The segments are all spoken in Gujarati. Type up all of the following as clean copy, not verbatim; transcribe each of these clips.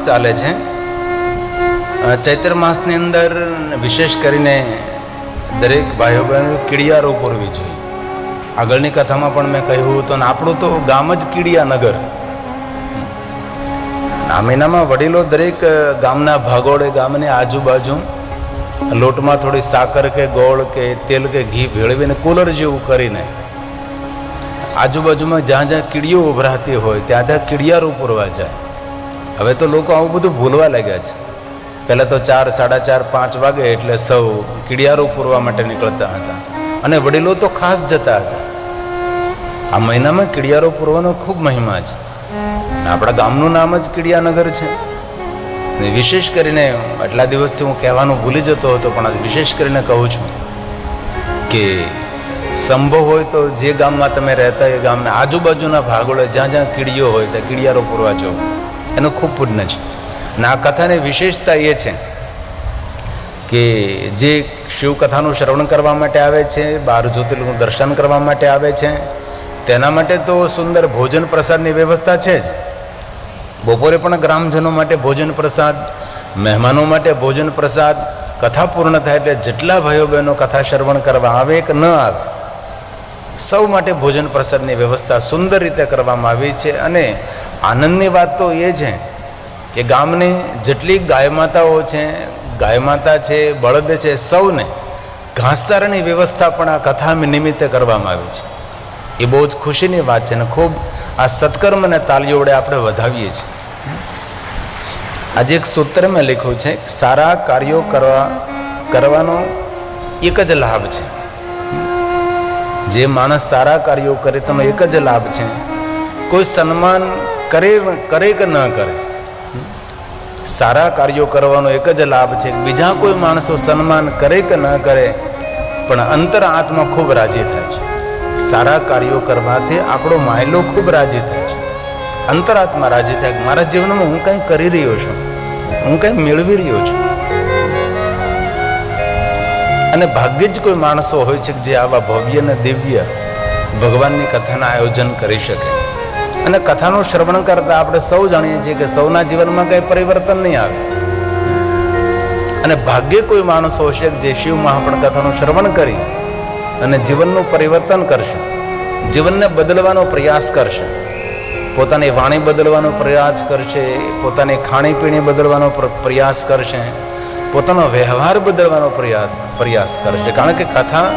ચાલે છે. ચૈત્ર માસની અંદર વિશેષ કરીને દરેક ભાઈઓ બહેનો કીડિયા રોગ પૂરવી જોઈએ. આગળની કથામાં પણ મેં કહ્યું હતું, ને આપણું તો ગામ જ કીડિયા નગર. આ મહિનામાં વડીલો દરેક ગામના ભાગોળે, ગામની આજુબાજુ લોટમાં થોડી સાકર કે ગોળ કે તેલ કે ઘી ભેળવીને કુલર જેવું કરીને આજુબાજુમાં જ્યાં જ્યાં કીડીઓ ઉભરાતી હોય ત્યાં ત્યાં કીડિયારું પૂરવા જાય. હવે તો લોકો આવું બધું ભૂલવા લાગ્યા છે. પહેલાં તો 4, 4:30, 5 વાગે એટલે સૌ કીડિયારું પૂરવા માટે નીકળતા હતા, અને વડીલો તો ખાસ જતા હતા. આ મહિનામાં કીડિયારો પૂરવાનો ખૂબ મહિમા છે. આપણા ગામનું નામ જ કીડિયાનગર છે. અને વિશેષ કરીને આટલા દિવસથી હું કહેવાનું ભૂલી જતો હતો, પણ આજ વિશેષ કરીને કહું છું કે સંભવ હોય તો જે ગામમાં તમે રહેતા એ ગામના આજુબાજુના ભાગોળે જ્યાં જ્યાં કીડીઓ હોય ત્યાં કીડિયારો પૂરવા જાઓ, એનું ખૂબ પુણ્ય છે. અને આ કથાની વિશેષતા એ છે કે જે શિવકથાનું શ્રવણ કરવા માટે આવે છે, 12 જ્યોતિર્લિંગનું દર્શન કરવા માટે આવે છે, તેના માટે તો સુંદર ભોજન પ્રસાદની વ્યવસ્થા છે જ. બપોરે પણ ગ્રામજનો માટે ભોજન પ્રસાદ, મહેમાનો માટે ભોજન પ્રસાદ. કથા પૂર્ણ થાય એટલે જેટલા ભાઈઓ બહેનો કથા શ્રવણ કરવા આવે કે ન આવે, સૌ માટે ભોજન પ્રસાદની વ્યવસ્થા સુંદર રીતે કરવામાં આવી છે. અને આનંદની વાત તો એ છે કે ગામની જેટલી ગાય માતાઓ છે, ગાય માતા છે, બળદ છે, સૌને ઘાસચારાની વ્યવસ્થા પણ આ કથા નિમિત્તે કરવામાં આવી છે. એ બહુ જ ખુશીની વાત છે, અને ખૂબ આ સત્કર્મને તાલીઓ વડે આપણે વધાવીએ છીએ. આજે એક સૂત્ર મેં લખ્યું છે, સારા કાર્યો કરવાનો એક જ લાભ છે. જે માણસ સારા કાર્યો કરે તેનો એક જ લાભ છે. કોઈ સન્માન કરે કે ન કરે, સારા કાર્યો કરવાનો એક જ લાભ છે. બીજા કોઈ માણસો સન્માન કરે કે ન કરે, પણ અંતર આત્મા ખૂબ રાજી થાય છે. સારા કાર્યો કરવાથી આપણો માયલો ખૂબ રાજી થાય છે. અંતરાત્મા રાજી થાય કે મારા જીવનમાં હું કંઈ કરી રહ્યો છું, હું કંઈ મેળવી રહ્યો છું. અને ભાગ્યે જ કોઈ માણસો હોય છે જે આવા ભવ્ય અને દિવ્ય ભગવાનની કથાના આયોજન કરી શકે. અને કથાનું શ્રવણ કરતા આપણે સૌ જાણીએ છીએ કે સૌના જીવનમાં કંઈ પરિવર્તન નહીં આવે. અને ભાગ્યે કોઈ માણસો હશે જે શિવ મહાપણ કથાનું શ્રવણ કરી અને જીવનનું પરિવર્તન કરશે, જીવનને બદલવાનો પ્રયાસ કરશે, પોતાની વાણી બદલવાનો પ્રયાસ કરશે, પોતાની ખાણીપીણી બદલવાનો પ્રયાસ કરશે, પોતાનો વ્યવહાર બદલવાનો પ્રયાસ કરશે. કારણ કે કથા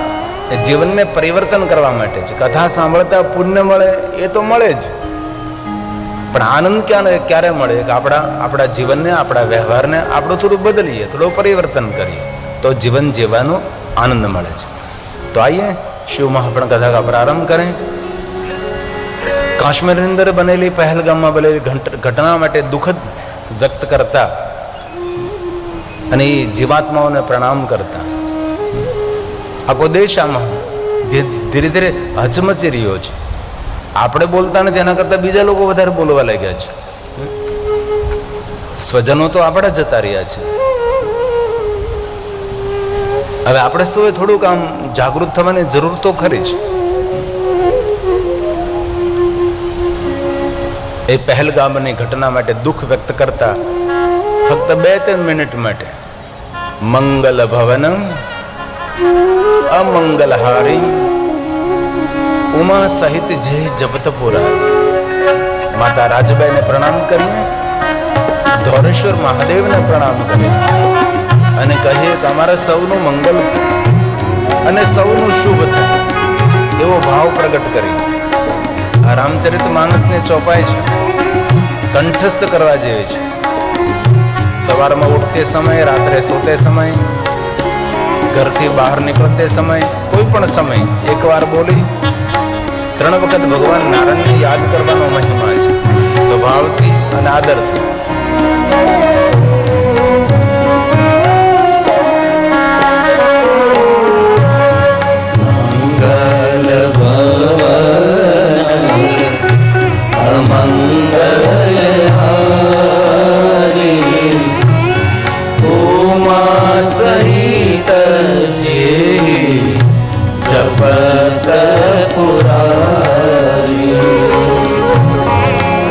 એ જીવનને પરિવર્તન કરવા માટે છે. કથા સાંભળતા પુણ્ય મળે એ તો મળે જ, પણ આનંદ ક્યારે મળે કે આપણા જીવનને, આપણા વ્યવહારને આપણે થોડું બદલીએ, થોડું પરિવર્તન કરીએ તો જીવન જીવવાનો આનંદ મળે છે. तो आइए शिव महापण कथा का प्रारंभ करें. काश्मीर अंदर बनेली पहलगाम में बनेली घटना माटे दुखद व्यक्त करता અને જીવાત્માઓને પ્રણામ કરતા આખો દેશ આમાં ધીરે ધીરે હચમચી રહ્યો છે. આપણે બોલતા નથી, એના કરતાં બીજા લોકો વધારે બોલવા લાગ્યા છે. સ્વજનો તો આપણા જતા રહ્યા છે. હવે આપણે સૌએ થોડુંક આમ જાગૃત થવાની જરૂર તો ખરી જ. એ પહેલગામની ઘટના માટે દુઃખ વ્યક્ત કરતા ફક્ત 2-3 મિનિટ માટે મંગલ ભવનમ અમંગલહારી ઉમા સહિત જે જપતપુરા. માતા રાજબાઈને પ્રણામ કરી, ધોરેશ્વર મહાદેવને પ્રણામ કરી અને કહીએ કે અમારા સૌનું મંગલ અને સૌનું શુભ થાય એવો ભાવ પ્રગટ કરી. આ રામચરિત માનસને ચોપાય છે, કંઠસ્થ કરવા જેવી છે. સવારમાં ઉઠતે સમય, રાત્રે સોતે સમય, ઘરથી બહાર નીકળતે સમય, કોઈ પણ સમય એકવાર બોલી 3 વખત ભગવાન નારાયણને યાદ કરવાનો મહિમા છે. તો ભાવથી અને આદરથી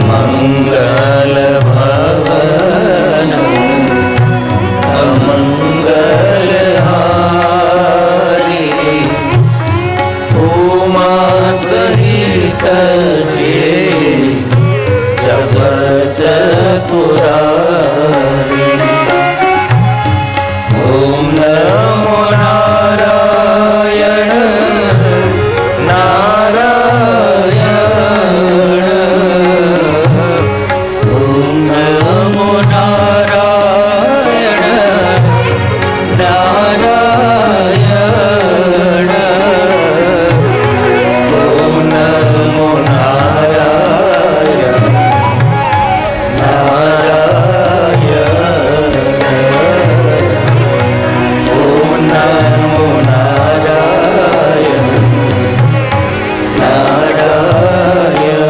મંગલ ભવ करजे जगत पुरारी। ओम नमो नारायण नारायण। ओम नमो नारायण नारायण। ओम नमो नारायण नारायण। ओम नमो नारायण नारायण।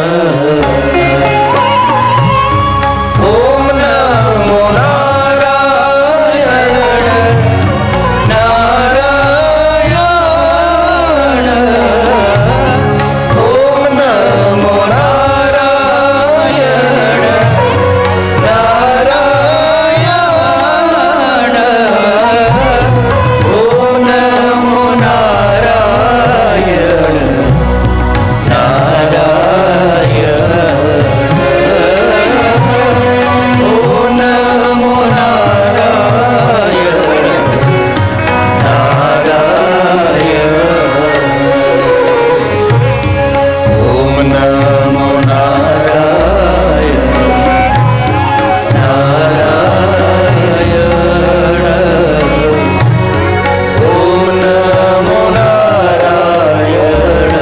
ओम नमो नारायण नारायण। ओम नमो नारायण नारायण। ओम नमो नारायण नारायण। ओम नमो नारायण नारायण। ओम नमो नारायण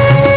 नारायण।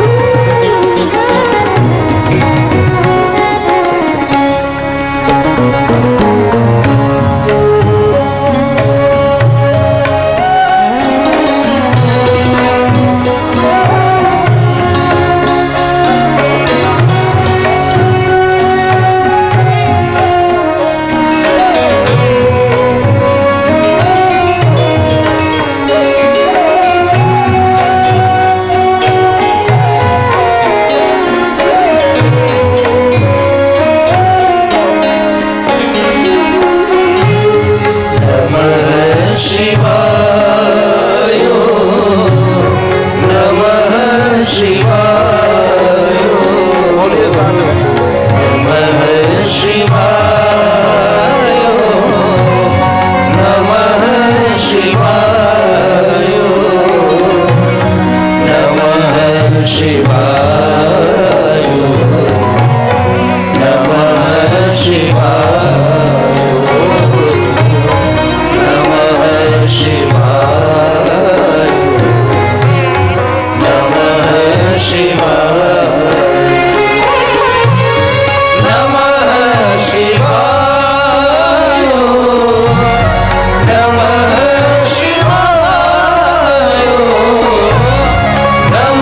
ओम नमो नारायण शिवाय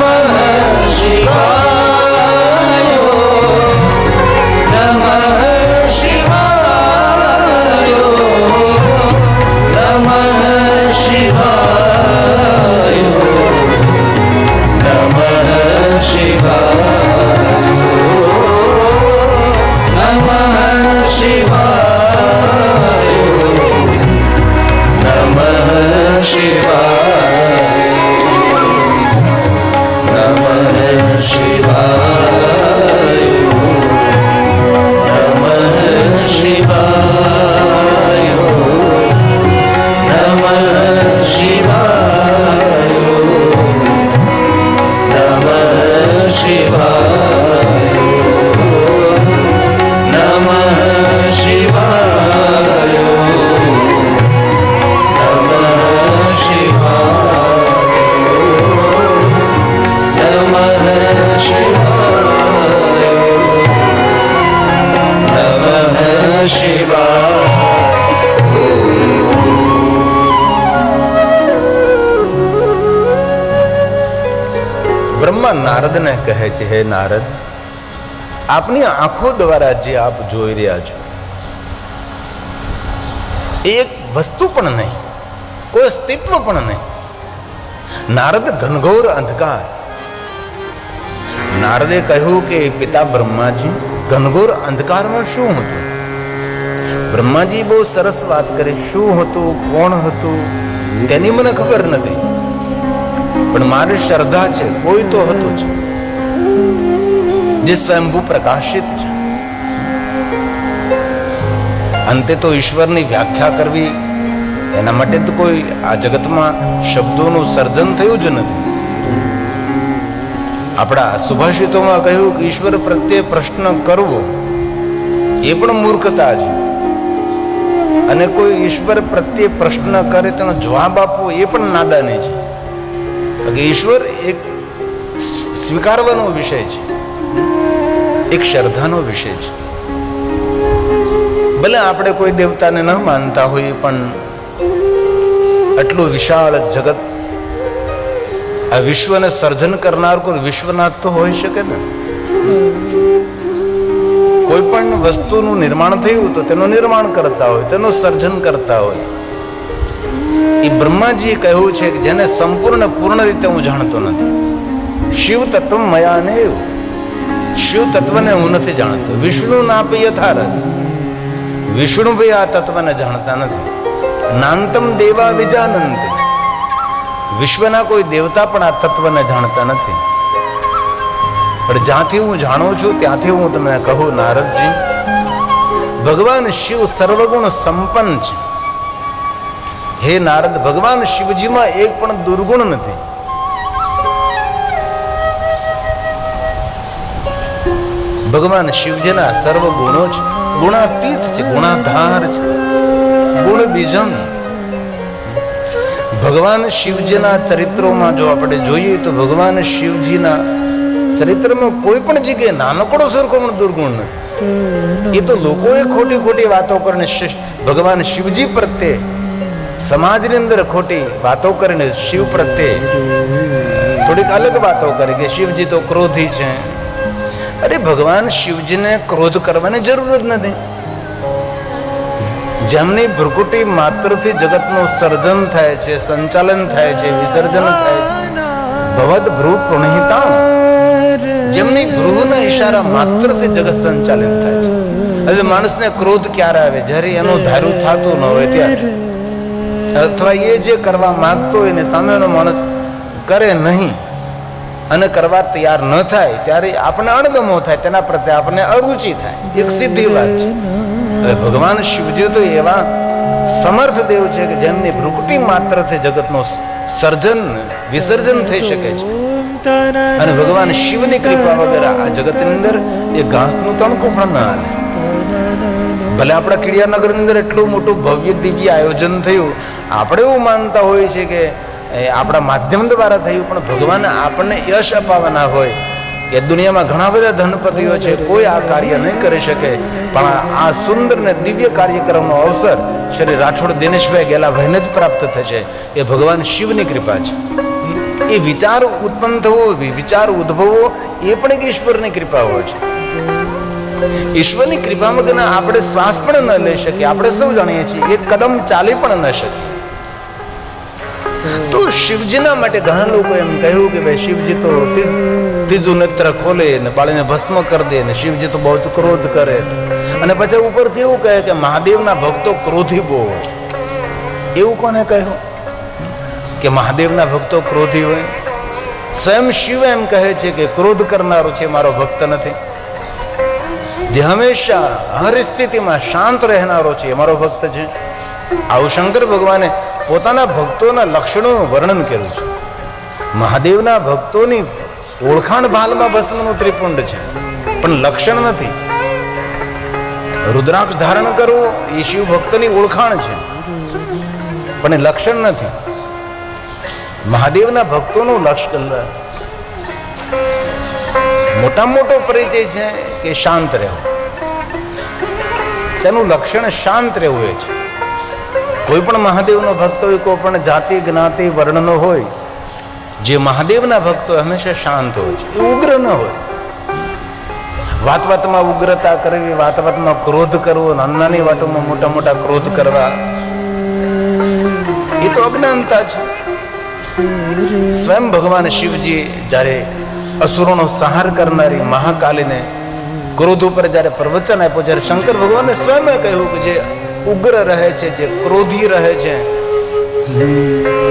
नमः शिवाय। ભગવાન નારદને કહે છે, હે નારદ, આપની આંખો દ્વારા જે આપ જોઈ રહ્યા છો એક વસ્તુ પણ નહીં, કોઈ અસ્તિત્વ પણ નહીં. નારદ ઘનઘોર અંધકાર. નારદે કહ્યું કે પિતા બ્રહ્માજી, ઘનઘોર અંધકારમાં શું હતું? બ્રહ્માજી બહુ સરસ વાત કરી. શું હતું, કોણ હતું તેની મને ખબર નથી, પણ મારી શ્રદ્ધા છે કોઈ તો હતું જ, જે સ્વયંભૂ પ્રકાશિત છે. અંતે તો ઈશ્વરની વ્યાખ્યા કરવી, એના માટે તો કોઈ આ જગતમાં શબ્દોનું સર્જન થયું જ નથી. આપણા સુભાષિતોમાં કહ્યું કે ઈશ્વર પ્રત્યે પ્રશ્ન કરવો એ પણ મૂર્ખતા છે, અને કોઈ ઈશ્વર પ્રત્યે પ્રશ્ન કરે તેનો જવાબ આપવો એ પણ નાદાની છે. કે ઈશ્વર એક સ્વીકારવાનો વિષય છે, એક શ્રદ્ધાનો વિષય છે. ભલે આપણે કોઈ દેવતાને ન માનતા હોઈએ, પણ આટલું વિશાળ જગત, આ વિશ્વને સર્જન કરનાર કોઈ વિશ્વનાથ તો હોઈ શકે ને. કોઈ પણ વસ્તુનું નિર્માણ થયું તો તેનું નિર્માણ કરતા હોય, તેનું સર્જન કરતા હોય. એ બ્રહ્માજીએ કહ્યું છે કે જેને સંપૂર્ણ પૂર્ણ રીતે હું જાણતો નથી. શિવ તત્વ મયા ને, શિવ તત્વને હું નથી જાણતો. વિષ્ણુ નાપ યથારથ, વિષ્ણુ ભાઈ આ તત્વને જાણતા નથી. નાંતમ દેવા વિજાનંત, વિશ્વના કોઈ દેવતા પણ આ તત્વને જાણતા નથી. પણ જ્યાંથી હું જાણું છું ત્યાંથી હું તમને કહું નારદજી, ભગવાન શિવ સર્વગુણ સંપન્ન છે. હે નારદ, ભગવાન શિવજીમાં એક પણ દુર્ગુણ નથી. ભગવાન શિવજીના સર્વ ગુણો છે, ગુણાતીત છે, ગુણાધાર છે, ગુણ બીજમ. ભગવાન શિવજીના ચરિત્રોમાં જો આપણે જોઈએ તો ભગવાન શિવજીના ચરિત્રમાં કોઈ પણ જગ્યાએ નાનકડો સરખો પણ દુર્ગુણ નથી. એ તો લોકોએ ખોટી ખોટી વાતો કરીને ભગવાન શિવજી પ્રત્યે, સમાજની અંદર ખોટી વાતો કરીને શિવ પ્રત્યે થોડીક અલગ વાતો કરી કે શિવજી તો ક્રોધી છે. અરે ભગવાન શિવજીને ક્રોધ કરવાની જરૂર જ નથી. જેમની ભ્રુકુટી માત્રથી જગતનું સર્જન થાય છે, સંચાલન થાય છે, વિસર્જન થાય છે. ભવદ ભ્રુ પ્रणहिता, જેમની ભ્રુના ઈશારા માત્રથી જગત સંચાલિત થાય છે. હવે માણસને ક્રોધ ક્યારે આવે? જ્યારે એનું ધાર્યું થતું ન હોય ત્યારે, અથવા એ જે કરવા માંગતો હોય ને સામેનો માણસ કરે નહીં અને કરવા તૈયાર ન થાય ત્યારે આપણે અણગમો થાય, તેના પ્રત્યે આપણને અરુચિ થાય. એક સીધી વાત છે. હવે ભગવાન શિવજી તો એવા સમર્થ દેવ છે કે જેમની ભ્રુકુટી માત્રથી જગતનું સર્જન વિસર્જન થઈ શકે છે. અને ભગવાન શિવની કૃપા વગર આ જગતની અંદર એ ઘાસનું તણકો પણ ના હાલે. ભલે આપણા કીડિયાનગરની અંદર એટલું મોટું ભવ્ય દિવ્ય આયોજન થયું, આપણે એવું માનતા હોઈએ છીએ કે આપણા માધ્યમ દ્વારા થયું, પણ ભગવાન આપણને યશ અપાવવાના હોય કે દુનિયામાં ઘણા બધા ધનપતિઓ છે, કોઈ આ કાર્ય નહીં કરી શકે, પણ આ સુંદર ને દિવ્ય કાર્યક્રમનો અવસર શ્રી રાઠોડ દિનેશભાઈ ગેલાભાઈને જ પ્રાપ્ત થશે. એ ભગવાન શિવની કૃપા છે. એ વિચાર ઉત્પન્ન થવો, વિચાર ઉદ્ભવવો એ પણ એક ઈશ્વરની કૃપા હોય છે. ઈશ્વરની કૃપા વગર આપણે શ્વાસ પણ ન લઈ શકીએ. આપણે સૌ જાણીએ છીએ એક કદમ ચાલી પણ ન શકીએ. તો શિવજીના માટે ઘણા લોકો એમ કહ્યું કે ભાઈ શિવજી તો ત્રીજું નેત્ર ખોલે ને બાળીને ભસ્મ કરી દે ને શિવજી તો બહુ ક્રોધ કરે, અને પછી ઉપરથી એવું કહે કે મહાદેવના ભક્તો ક્રોધી બહુ હોય. એવું કોને કહ્યું કે મહાદેવના ભક્તો ક્રોધી હોય? સ્વયં શિવ એમ કહે છે કે ક્રોધ કરનારો છે મારો ભક્ત નથી. જે હંમેશા હર સ્થિતિમાં શાંત રહેનારો છે એ મારો ભક્ત છે. આવું શંકર ભગવાને પોતાના ભક્તોના લક્ષણોનું વર્ણન કર્યું છે. મહાદેવના ભક્તોની ઓળખાણ ભાલમાં ભસ્મનું ત્રિપુંડ છે, પણ લક્ષણ નથી. રુદ્રાક્ષ ધારણ કરવું એ શિવ ભક્તની ઓળખાણ છે, પણ એ લક્ષણ નથી. મહાદેવના ભક્તોનું મોટામાં મોટો પરિચય છે કે શાંત રહેવું. તેનું લક્ષણ શાંત રહેવું એ છે. કોઈ પણ મહાદેવનો ભક્ત હોય, કોઈ પણ જાતિ જ્ઞાતિ વર્ણનો હોય, જે મહાદેવના ભક્તો હંમેશા શાંત હોય છે, એ ઉગ્ર ન હોય. વાત વાતમાં ઉગ્રતા કરવી, વાત વાતમાં ક્રોધ કરવો, નાની નાની વાતોમાં મોટા મોટા ક્રોધ કરવા, એ તો અજ્ઞાનતા છે. સ્વયં ભગવાન શિવજી જ્યારે અસુરોનો સંહાર કરનારી મહાકાલીને ક્રોધ ઉપર જ્યારે પ્રવચન આપ્યો, જ્યારે શંકર ભગવાને સ્વયં કહ્યું કે જે ઉગ્ર રહે છે, જે ક્રોધી રહે છે,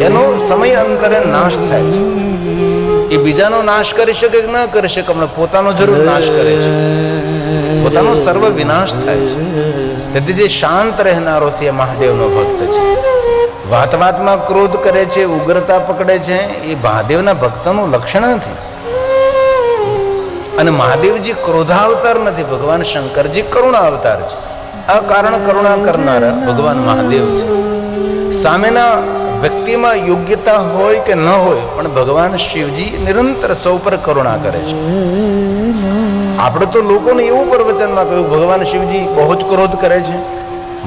એનો સમય અંતરે નાશ થાય છે. એ બીજાનો નાશ કરી શકે કે ન કરી શકે, હમણાં પોતાનો જરૂર નાશ કરે છે, પોતાનો સર્વ વિનાશ થાય છે. તેથી જે શાંત રહેનારો છે એ મહાદેવનો ભક્ત છે. વાત વાતમાં ક્રોધ કરે છે, ઉગ્રતા પકડે છે, એ મહાદેવના ભક્તનું લક્ષણ નથી. અને મહાદેવજી ક્રોધાવતાર નથી, ભગવાન શંકરજી કરુણા અવતાર છે. આ કારણ કરુણા કરનારા ભગવાન મહાદેવ છે. સામેના વ્યક્તિમાં યોગ્યતા હોય કે ન હોય, પણ ભગવાન શિવજી નિરંતર સૌ પર કરુણા કરે છે. આપણે તો લોકોને એવું પ્રવચનમાં કહ્યું ભગવાન શિવજી બહુ જ ક્રોધ કરે છે,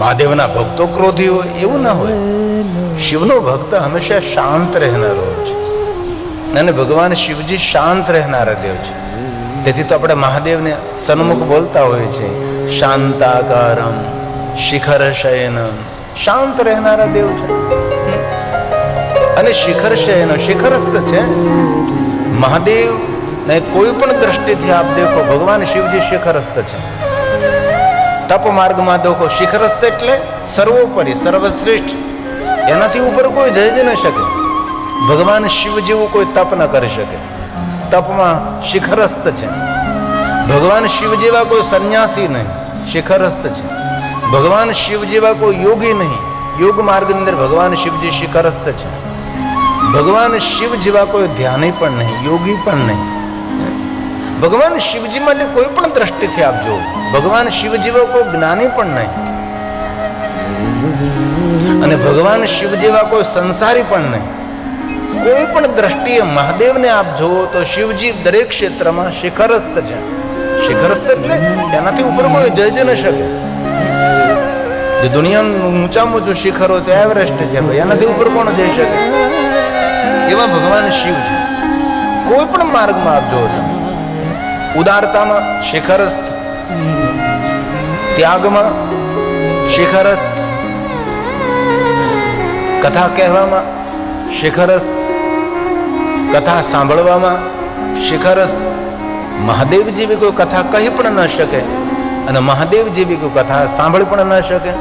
મહાદેવના ભક્તો ક્રોધી હોય, એવું ના હોય. શિવનો ભક્ત હંમેશા શાંત રહેનારો હોય છે, અને ભગવાન શિવજી શાંત રહેનારા દેવ છે. તેથી તો આપણે મહાદેવને સન્મુખ બોલતા હોઈએ છીએ, શાંતાકારમ શિખર શયનમ, શાંત રહેનારા દેવ છે. અને શિખર શયન શિખરસ્થ છે. મહાદેવ ને કોઈ પણ દ્રષ્ટિથી આપ દેખો, ભગવાન શિવજી શિખરસ્થ છે. તપ માર્ગમાં દેખો, શિખરસ્થ એટલે સર્વોપરી, સર્વશ્રેષ્ઠ, એનાથી ઉપર કોઈ જઈ જ ન શકે. ભગવાન શિવ જેવું કોઈ તપ ન કરી શકે, તપમાં શિખરસ્થ છે. ભગવાન શિવ જેવા કોઈ સંન્યાસી નહીં, શિખરસ્થ છે. ભગવાન શિવ જેવા કોઈ યોગી નહીં, યોગ માર્ગની અંદર ભગવાન શિવજી શિખરસ્થ છે. ભગવાન શિવ જેવા કોઈ ધ્યાની પણ નહીં, યોગી પણ નહીં. ભગવાન શિવજી માટે કોઈ પણ દ્રષ્ટિથી આપ જુઓ, ભગવાન શિવ જેવો કોઈ જ્ઞાની પણ નહીં, અને ભગવાન શિવ જેવા કોઈ સંસારી પણ નહીં. કોઈ પણ દ્રષ્ટિએ મહાદેવને આપ જુઓ તો શિવજી દરેક ક્ષેત્રમાં શિખરસ્થ છે. શિખરસ્થ એટલે એનાથી ઉપર કોઈ જઈ જ ન શકે. જે દુનિયાનું ઊંચામાં ઊંચું શિખર હોય તો એવરેસ્ટ છે ભાઈ, એનાથી ઉપર કોણ જઈ શકે? એવા ભગવાન શિવ છે. કોઈ પણ માર્ગમાં આપ જુઓ, ઉદારતામાં શિખરસ્થ, ત્યાગમાં શિખરસ્થ, કથા કહેવામાં શિખરસ્થ, કથા સાંભળવામાં શિખરસ્થ. મહાદેવ જેવી કોઈ કથા કહી પણ ન શકે, અને મહાદેવ જેવી કોઈ કથા સાંભળી પણ ન શકે.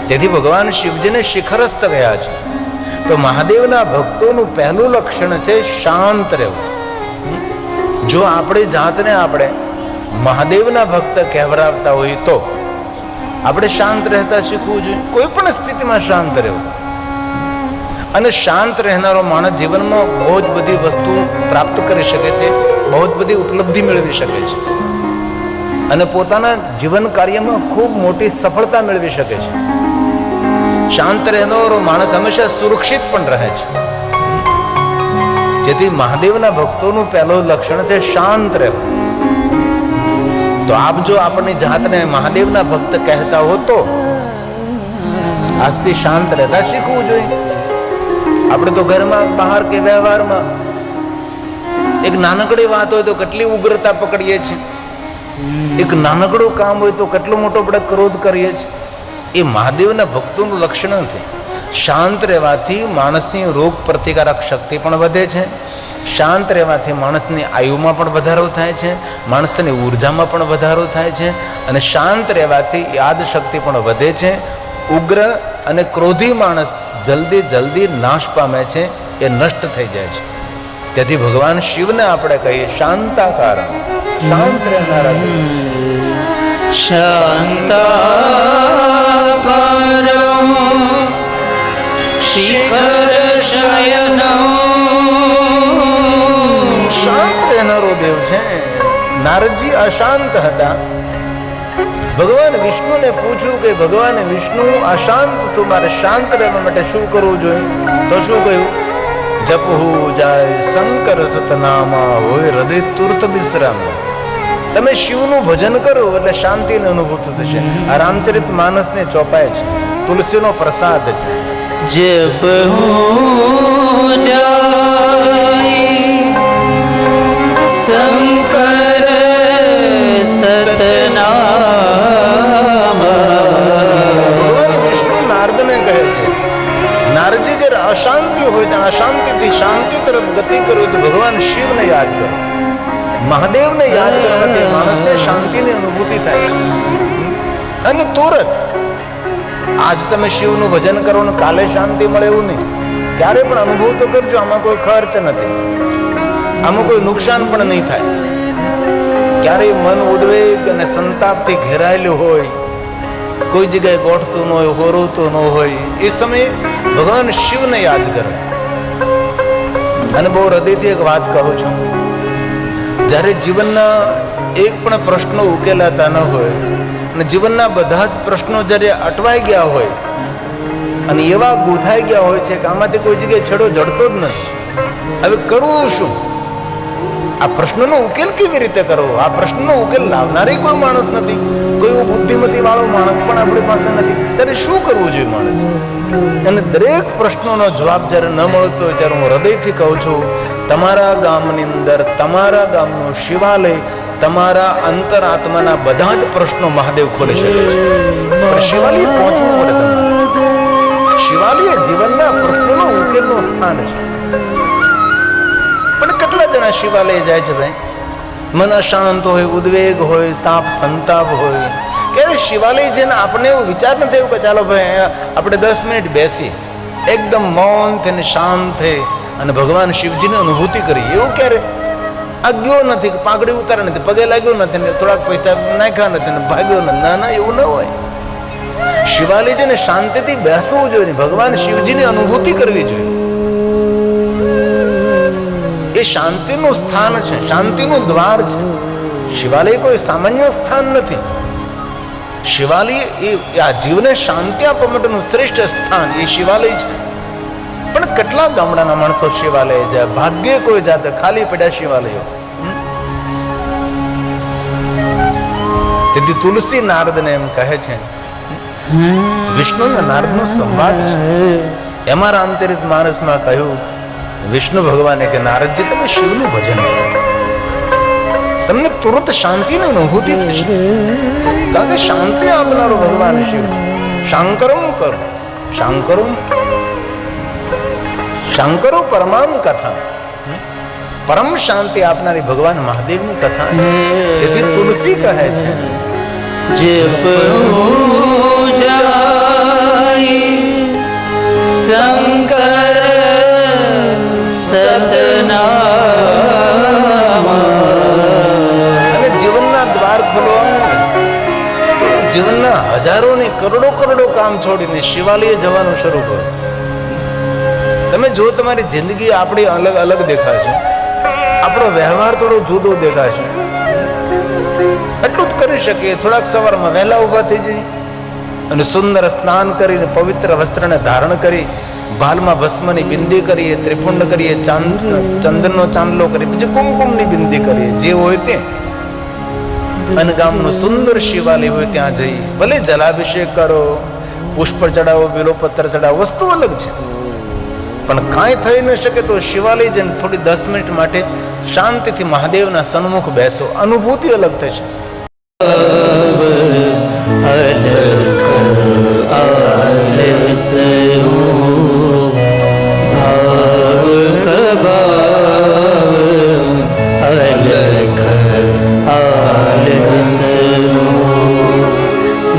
તેથી ભગવાન શિવજીને શિખરસ્થ ગયા છે. તો મહાદેવના ભક્તોનું પહેલું લક્ષણ છે શાંત રહેવું. જો આપણી જાતને આપણે મહાદેવના ભક્ત કહેવરાવતા હોય તો આપણે શાંત રહેતા શીખવું જોઈએ. કોઈ પણ સ્થિતિમાં શાંત રહેવું. અને શાંત રહેનારો માણસ જીવનમાં બહુ જ બધી વસ્તુ પ્રાપ્ત કરી શકે છે, બહુ જ બધી ઉપલબ્ધિ મેળવી શકે છે, અને પોતાના જીવન કાર્યમાં ખૂબ મોટી સફળતા મેળવી શકે છે. શાંત રહેનારો માણસ હંમેશા સુરક્ષિત પણ રહે છે. જેથી મહાદેવના ભક્તોનું પહેલું લક્ષણ છે શાંત રહેવું. તો આપ જો આપણી જાતને મહાદેવના ભક્ત કહેતા હો તો આજથી શાંત રહેતા શીખવું જોઈએ. આપણે તો ઘરમાં, બહાર કે વ્યવહારમાં એક નાનકડી વાત હોય તો કેટલી ઉગ્રતા પકડીએ છીએ, એક નાનકડું કામ હોય તો કેટલો મોટો આપણે ક્રોધ કરીએ છીએ. એ મહાદેવના ભક્તોનું લક્ષણ નથી. શાંત રહેવાથી માણસની રોગ પ્રતિકારક શક્તિ પણ વધે છે. શાંત રહેવાથી માણસની આયુમાં પણ વધારો થાય છે, માણસની ઉર્જામાં પણ વધારો થાય છે, અને શાંત રહેવાથી યાદ શક્તિ પણ વધે છે. ઉગ્ર અને ક્રોધી માણસ જલ્દી નાશ પામે છે, એ નષ્ટ થઈ જાય છે. તેથી ભગવાન શિવને આપણે કહીએ શાંતાકાર, શાંત રહેનારા દેવ છે. શાંતાકારમ શિખર શયનમ, શાંત રહેનારો દેવ છે. નારદજી અશાંત હતા. ભગવાન વિષ્ણુને પૂછ્યું કે ભગવાન વિષ્ણુ અશાંત તું, મારે શાંત રહેવા માટે શું કરવું જોઈએ? તો શું કહ્યું? જપહુ જાય શંકર સતનામા, હોય હૃદય તુર્ત વિશ્રામ. તમે શિવનું ભજન કરો એટલે શાંતિની અનુભૂતિ થશે. આ રામચરિત માનસને ચોપાય છે, તુલસીનો પ્રસાદ છે. જપહુ શંકર સતનામ. ભગવાન વિષ્ણુ નારદને કહે છે, નારદજી જ્યારે અશાંતિ હોય ત્યારે અશાંતિથી શાંતિ તરફ ગતિ કરો તો ભગવાન શિવને યાદ કરો. મહાદેવને યાદ કરવાથી માણસને શાંતિની અનુભૂતિ થાય છે. અને તુરત આજ તમે શિવનું ભજન કરો ને કાલે શાંતિ મળે એવું નહીં. ક્યારે પણ અનુભવ તો કરજો. આમાં કોઈ ખર્ચ નથી, આમાં કોઈ નુકસાન પણ નહીં થાય. ક્યારેય મન ઉદ્વેગ અને સંતાપથી ઘેરાયેલું હોય, કોઈ જગ્યાએ ગોઠતું ન હોય, હોરવતું ન હોય, એ સમયે ભગવાન શિવને યાદ કરો. અને બહુ હૃદયથી એક વાત કહું છું, જ્યારે જીવનના એક પણ પ્રશ્નો ઉકેલાતા ન હોય અને જીવનના બધા જ પ્રશ્નો જ્યારે અટવાઈ ગયા હોય અને એવા ગૂંથાઈ ગયા હોય છે કે આમાંથી કોઈ જગ્યાએ છેડો જડતો જ નથી. હવે કરવું શું? આ પ્રશ્નનો ઉકેલ કેવી રીતે કરવો? આ પ્રશ્નનો ઉકેલ લાવનારી કોઈ માણસ નથી, કોઈ બુદ્ધિમતી વાળો માણસ પણ આપણી પાસે નથી. ત્યારે શું કરવું જોઈએ માણસ? અને દરેક પ્રશ્નોનો જવાબ જ્યારે ન મળતો હોય ત્યારે હું હૃદયથી કહું છું, તમારા ગામની અંદર તમારા ગામનું શિવાલય તમારા અંતરાત્માના બધા જ પ્રશ્નો મહાદેવ ખોલી શકે છે. પણ શિવાલય પહોંચવું પડે તમારે. શિવાલય જીવનના પ્રશ્નોનો ઉકેલનું સ્થાન છે. પણ કેટલા જણા શિવાલય જાય છે ભાઈ? મન અશાંત હોય, ઉદ્વેગ હોય, તાપ સંતાપ હોય. ક્યારે શિવાલય જઈને આપણે એવું વિચાર ન થયું કે ચાલો ભાઈ આપણે 10 મિનિટ બેસી એકદમ મૌન થઈને શાંત થઈ અને ભગવાન શિવજીની અનુભૂતિ કરી? એવું ક્યારે આ ગયો નથી, પાઘડી ઉતારે નથી, પગે લાગ્યો નથી, ને થોડાક પૈસા નાખ્યા નથી ને ભાગ્યો નથી. ના ના, એવું ન હોય. શિવાલય જઈને શાંતિથી બેસવું જોઈએ, ભગવાન શિવજીની અનુભૂતિ કરવી જોઈએ. એ શાંતિનું સ્થાન છે, શાંતિનું દ્વાર છે. શિવાલય કોઈ સામાન્ય સ્થાન નથી. શિવાલય એ આ જીવને શાંતિ આપવા માટેનું શ્રેષ્ઠ સ્થાન એ શિવાલય છે. પણ કેટલા ગામડાના માણસો શિવાલય જાય? ભાગ્યે કોઈ જાતે ખાલી પડ્યા શિવાલયો. તેથી તુલસી નારદને એમ કહે છે, વિષ્ણુ અને નારદનો સંવાદ છે. એમાં રામચરિત માનસમાં કહ્યું, વિષ્ણુ ભગવાને કે નારદજી તમે શિવનું ભજન કરો, તમને તુરંત શાંતિની અનુભૂતિ થશે. કારણ કે શાંતિ આપનારો ભગવાન શિવ છે. શાંકરમ કરો, શાંકરો પરમામ કથા. પરમ શાંતિ આપનારી ભગવાન મહાદેવની કથા છે. તેથી તુલસી કહે છે, શંકર સતનામ. અને જીવનના દ્વાર ખોલવા, જીવનના હજારો ને કરોડો કરોડો કામ છોડીને શિવાલય જવાનું શરૂ કરો. તમે જો તમારી જિંદગી આપણી અલગ અલગ દેખાશે, આપણો વ્યવહાર થોડો જુદો દેખાશે, એટલું જ કરી શકીએ. થોડાક સવારમાં વહેલા ઊભા થઈ જઈએ અને સુંદર સ્નાન કરીને પવિત્ર વસ્ત્રને ધારણ કરી ભાલમાં ભસ્મની બિંદી કરીએ, ત્રિપુંડ કરીએ, ચંદનનો ચાંદલો કરીએ, પછી કુમકુમની બિંદી કરીએ. જે હોય તે અને ગામનું સુંદર શિવાલય હોય ત્યાં જઈ ભલે જલાભિષેક કરો, પુષ્પ ચડાવો, બિલોપત્ર ચડાવો, વસ્તુ અલગ છે. પણ કાંઈ થઈ ન શકે તો શિવાલય જઈને થોડી 10 મિનિટ માટે શાંતિથી મહાદેવના સન્મુખ બેસો, અનુભૂતિ અલગ થશે.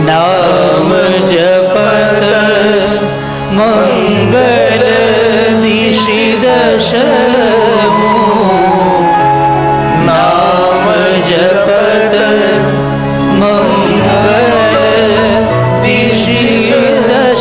નામ જપત મંગલ નિષિદશમુ. નામ જપત મંગલ નિષિદશમુ.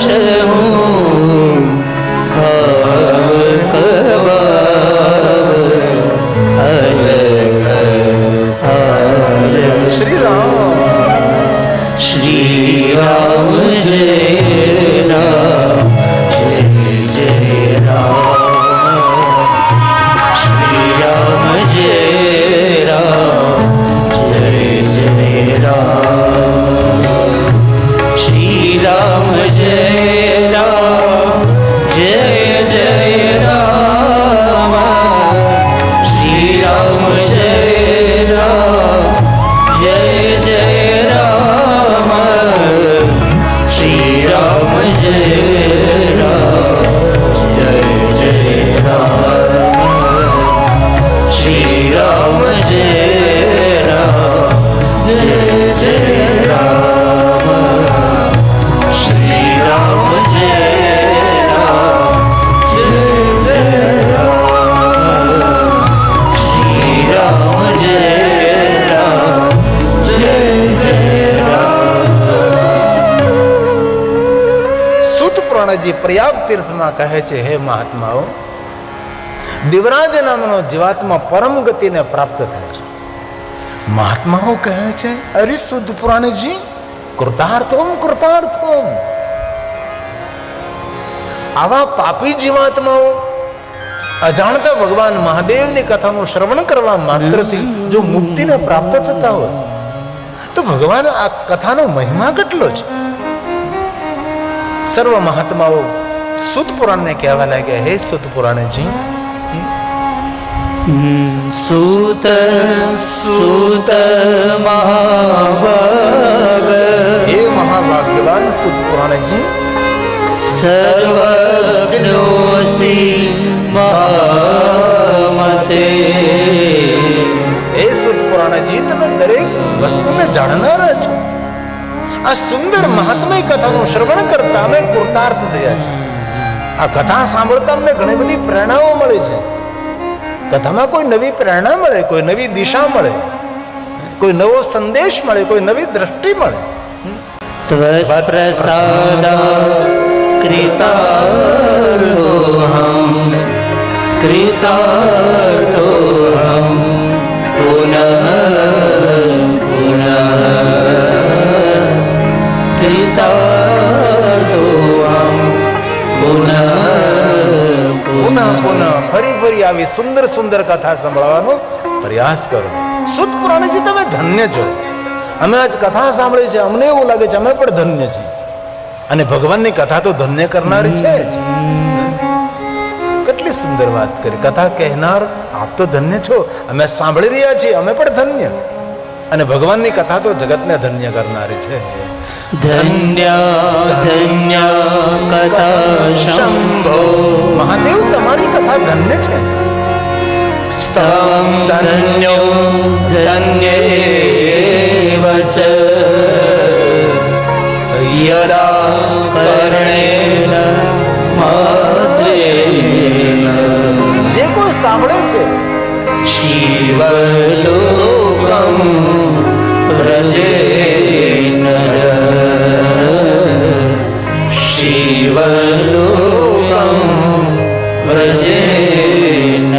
પુરાણજી પ્રયાગ તીર્થમાં કહે છે, હે મહાત્માઓ, દેવરાજ નામનો જીવાત્મા પરમ ગતિને પ્રાપ્ત થાય છે. મહાત્માઓ કહે છે, અરે શુદ્ધ પુરાણજી, કૃતાર્થોમ કૃતાર્થોમ. આવા પાપી જીવાત્માઓ અજાણતા ભગવાન મહાદેવની કથાનું શ્રવણ કરવા માત્રથી જો મુક્તિને પ્રાપ્ત થતા હોય તો ભગવાન આ કથાનો મહિમા કેટલો છે. સર્વ મહાત્માઓ સુત પુરાણને કહેવા લાગ્યા, હે સુત પુરાણજી, સૂત સૂત મહાભાગ, હે મહાભાગ્યવાન સુત પુરાણજી, સર્વજ્ઞોસી મહામતે. હે સુત પુરાણજી, તમે દરેક વસ્તુને જાણનારા છો. આ સુંદર મહાત્મય કથાનું શ્રવણ કરતા અમે કૃતાર્થ થયા છે. આ કથા સાંભળતા અમને ઘણી બધી પ્રેરણાઓ મળે છે. કથામાં કોઈ નવી પ્રેરણા મળે, કોઈ નવી દિશા મળે, કોઈ નવો સંદેશ મળે, કોઈ નવી દ્રષ્ટિ મળે. ત્વત્ પ્રસાદા કૃતાર્થોહમ કૃતાર્થોહમ પુનઃ પુનઃ કૃતાર્થોહમ પુનઃ પુનઃ પુનઃ ફરી ફરી આવી સુંદર સુંદર કથા સંભળાવવાનો પ્રયાસ કરો. સુત પુરાણજી, તમે ધન્ય છો. અમે આજ કથા સાંભળી છે, અમને એવું લાગે છે અમે પણ ધન્ય છીએ. અને ભગવાનની કથા તો ધન્ય કરનારી છે જ. કેટલી સુંદર વાત કરી. કથા કહેનાર આપ તો ધન્ય છો, અમે સાંભળી રહ્યા છીએ, અમે પણ ધન્ય. અને ભગવાનની કથા તો જગતને ધન્ય કરનારી છે. ધન્ય ધન્ય કથા શંભો, મહાદેવ, તમારી કથા ધન્ય છે. સ્તવં ધન્યો ધન્યેવ ચ યદા કર્ણેન માત્રેણ. જે કોઈ સાંભળે છે શિવલોકં વ્રજેન શિવલોકં વ્રજેન.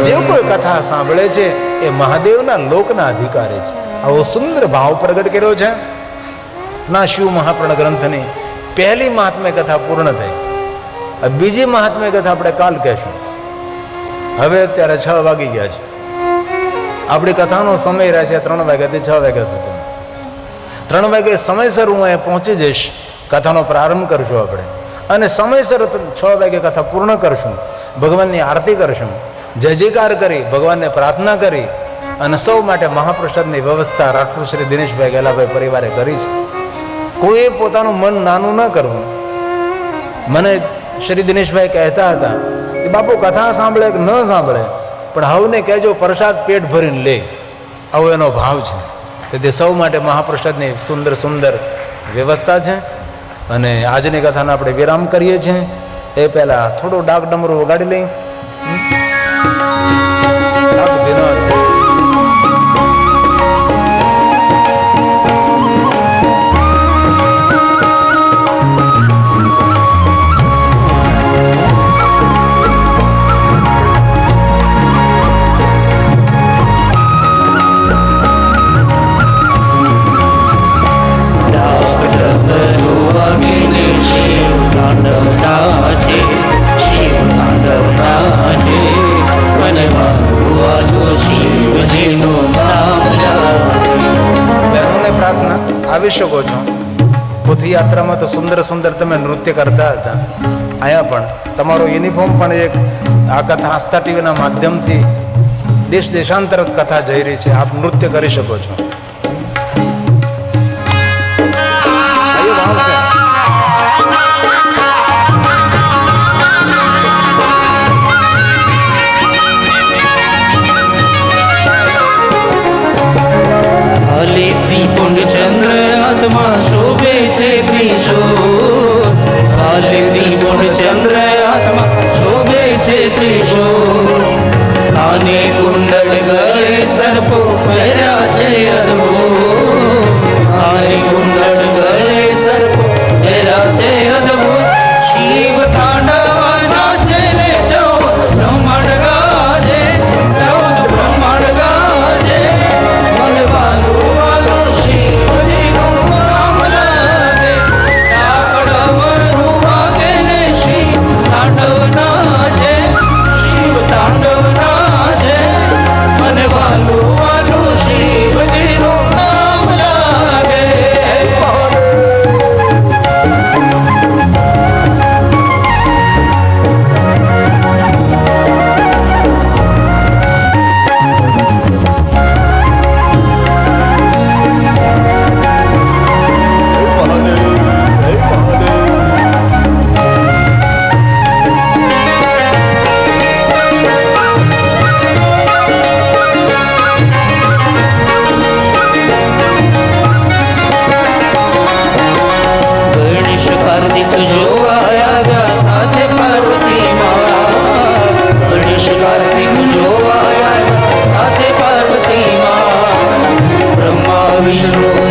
જે કોઈ કથા સાંભળે છે એ મહાદેવના લોકના અધિકારી છે. આવો સુંદર ભાવ પ્રગટ કર્યો છે ના શિવ મહાપુરાણ ગ્રંથની પહેલી મહાત્મ્ય કથા પૂર્ણ થઈ. બીજી મહાત્મ્ય કથા આપણે કાલ કહેશું. હવે અત્યારે 6 વાગી ગયા છે. આપણી કથાનો સમય રહે છે 3 વાગ્યાથી 6 વાગ્યા સુધી. 3 વાગે સમયસર હું અહીંયા પહોંચી જઈશ. કથાનો પ્રારંભ કરશું આપણે, અને સમયસર 6 વાગે કથા પૂર્ણ કરશું. ભગવાનની આરતી કરશું, જય જયકાર કરી ભગવાનને પ્રાર્થના કરી, અને સૌ માટે મહાપ્રસાદની વ્યવસ્થા રાજપૂત શ્રી દિનેશભાઈ ગેલાભાઈ પરિવારે કરી છે. કોઈએ પોતાનું મન નાનું ન કરવું. મને શ્રી દિનેશભાઈ કહેતા હતા કે બાપુ કથા સાંભળે કે ન સાંભળે, પણ હવને કહેજો પ્રસાદ પેટ ભરીને લે. આવો એનો ભાવ છે. તેથી સૌ માટે મહાપ્રસાદની સુંદર સુંદર વ્યવસ્થા છે. અને આજની કથાનો આપણે વિરામ કરીએ છીએ. એ પહેલાં થોડું ડાક ડમરું વગાડી લઈ. આવી શકો છો. પૃથ્વીયાત્રામાં તો સુંદર સુંદર તમે નૃત્ય કરતા હતા. અહીંયા પણ તમારો યુનિફોર્મ પણ એક આ કથા આસ્થા ટીવીના માધ્યમથી દેશ દેશાંતર કથા જઈ રહી છે. આપ નૃત્ય કરી શકો છો. આયો ભાવ છે. ત્રિપુંડ ચંદ્ર આત્મા શોભે છે ત્રિશૂળ. ત્રિપુંડ ચંદ્ર આત્મા શોભે છે ત્રિશૂળ. કાને કુંડળ ગળે સર્પો પહેર્યા છે અદ્ભુત. કાને કુંડળ ગળે સર્પો પહેર્યા છે અદ્ભુત. શિવ વિષ્ણુ